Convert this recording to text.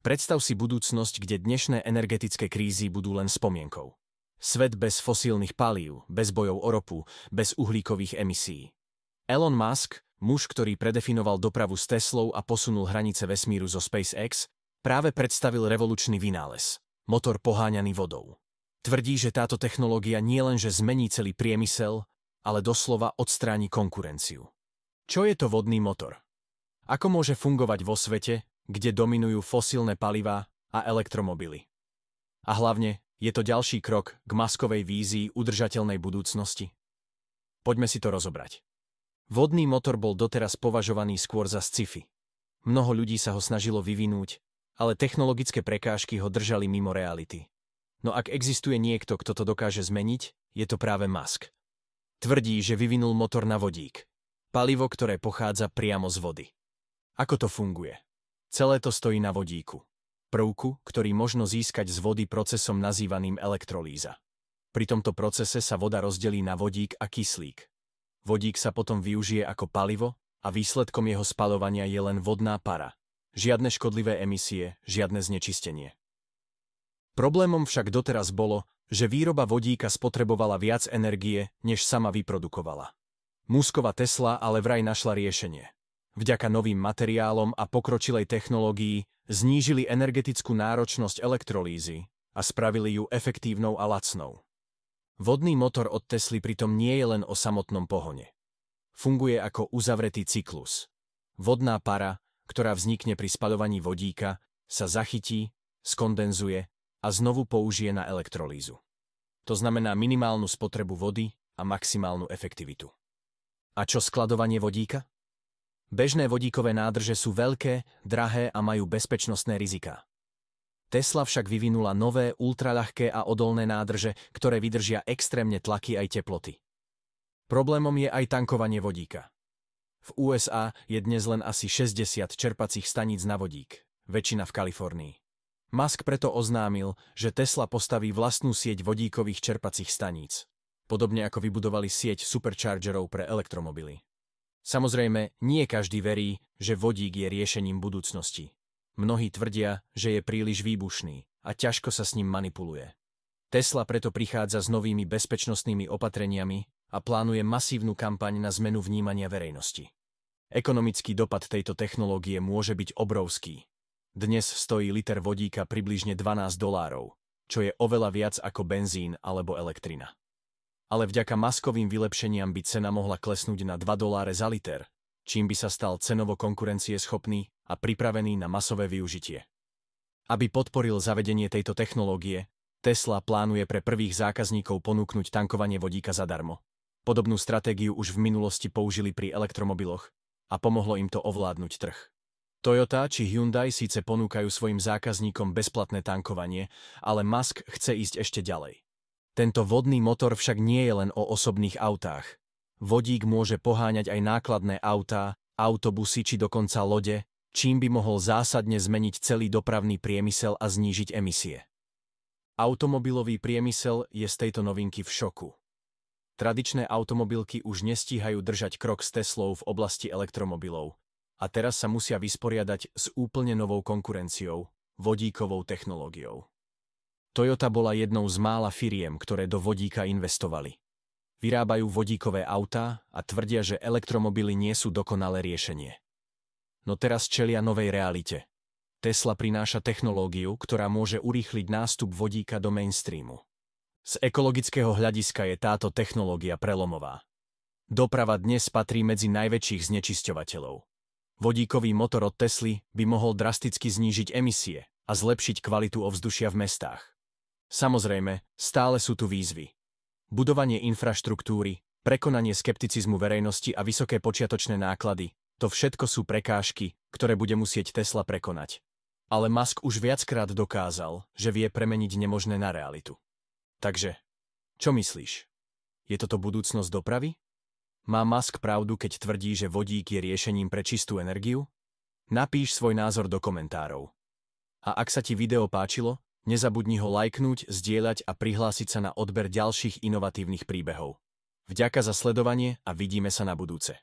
Predstav si budúcnosť, kde dnešné energetické krízy budú len spomienkou. Svet bez fosílnych palív, bez bojov o ropu, bez uhlíkových emisí. Elon Musk, muž, ktorý predefinoval dopravu s Teslou a posunul hranice vesmíru zo SpaceX, práve predstavil revolučný vynález – motor poháňaný vodou. Tvrdí, že táto technológia nielenže zmení celý priemysel, ale doslova odstráni konkurenciu. Čo je to vodný motor? Ako môže fungovať vo svete, kde dominujú fosílne palivá a elektromobily? A hlavne, je to ďalší krok k Muskovej vízii udržateľnej budúcnosti? Poďme si to rozobrať. Vodný motor bol doteraz považovaný skôr za sci-fi. Mnoho ľudí sa ho snažilo vyvinúť, ale technologické prekážky ho držali mimo reality. No ak existuje niekto, kto to dokáže zmeniť, je to práve Musk. Tvrdí, že vyvinul motor na vodík. Palivo, ktoré pochádza priamo z vody. Ako to funguje? Celé to stojí na vodíku. Prvku, ktorý možno získať z vody procesom nazývaným elektrolýza. Pri tomto procese sa voda rozdelí na vodík a kyslík. Vodík sa potom využije ako palivo a výsledkom jeho spaľovania je len vodná para. Žiadne škodlivé emisie, žiadne znečistenie. Problémom však doteraz bolo, že výroba vodíka spotrebovala viac energie, než sama vyprodukovala. Muskova Tesla ale vraj našla riešenie. Vďaka novým materiálom a pokročilej technológii znížili energetickú náročnosť elektrolýzy a spravili ju efektívnou a lacnou. Vodný motor od Tesly pritom nie je len o samotnom pohone. Funguje ako uzavretý cyklus. Vodná para, ktorá vznikne pri spaľovaní vodíka, sa zachytí, skondenzuje a znovu použije na elektrolýzu. To znamená minimálnu spotrebu vody a maximálnu efektivitu. A čo skladovanie vodíka? Bežné vodíkové nádrže sú veľké, drahé a majú bezpečnostné riziká. Tesla však vyvinula nové, ultraľahké a odolné nádrže, ktoré vydržia extrémne tlaky aj teploty. Problémom je aj tankovanie vodíka. V USA je dnes len asi 60 čerpacích staníc na vodík, väčšina v Kalifornii. Musk preto oznámil, že Tesla postaví vlastnú sieť vodíkových čerpacích staníc, podobne ako vybudovali sieť superchargerov pre elektromobily. Samozrejme, nie každý verí, že vodík je riešením budúcnosti. Mnohí tvrdia, že je príliš výbušný a ťažko sa s ním manipuluje. Tesla preto prichádza s novými bezpečnostnými opatreniami a plánuje masívnu kampaň na zmenu vnímania verejnosti. Ekonomický dopad tejto technológie môže byť obrovský. Dnes stojí liter vodíka približne $12, čo je oveľa viac ako benzín alebo elektrina. Ale vďaka Muskovým vylepšeniam by cena mohla klesnúť na $2 za liter, čím by sa stal cenovo konkurencieschopný a pripravený na masové využitie. Aby podporil zavedenie tejto technológie, Tesla plánuje pre prvých zákazníkov ponúknuť tankovanie vodíka zadarmo. Podobnú stratégiu už v minulosti použili pri elektromobiloch a pomohlo im to ovládnuť trh. Toyota či Hyundai síce ponúkajú svojim zákazníkom bezplatné tankovanie, ale Musk chce ísť ešte ďalej. Tento vodný motor však nie je len o osobných autách. Vodík môže poháňať aj nákladné autá, autobusy či dokonca lode, čím by mohol zásadne zmeniť celý dopravný priemysel a znížiť emisie. Automobilový priemysel je z tejto novinky v šoku. Tradičné automobilky už nestíhajú držať krok s Teslou v oblasti elektromobilov a teraz sa musia vysporiadať s úplne novou konkurenciou, vodíkovou technológiou. Toyota bola jednou z mála firiem, ktoré do vodíka investovali. Vyrábajú vodíkové autá a tvrdia, že elektromobily nie sú dokonalé riešenie. No teraz čelia novej realite. Tesla prináša technológiu, ktorá môže urýchliť nástup vodíka do mainstreamu. Z ekologického hľadiska je táto technológia prelomová. Doprava dnes patrí medzi najväčších znečisťovateľov. Vodíkový motor od Tesly by mohol drasticky znížiť emisie a zlepšiť kvalitu ovzdušia v mestách. Samozrejme, stále sú tu výzvy. Budovanie infraštruktúry, prekonanie skepticizmu verejnosti a vysoké počiatočné náklady, to všetko sú prekážky, ktoré bude musieť Tesla prekonať. Ale Musk už viackrát dokázal, že vie premeniť nemožné na realitu. Takže, čo myslíš? Je toto budúcnosť dopravy? Má Musk pravdu, keď tvrdí, že vodík je riešením pre čistú energiu? Napíš svoj názor do komentárov. A ak sa ti video páčilo, nezabudni ho lajknúť, zdieľať a prihlásiť sa na odber ďalších inovatívnych príbehov. Vďaka za sledovanie a vidíme sa na budúce.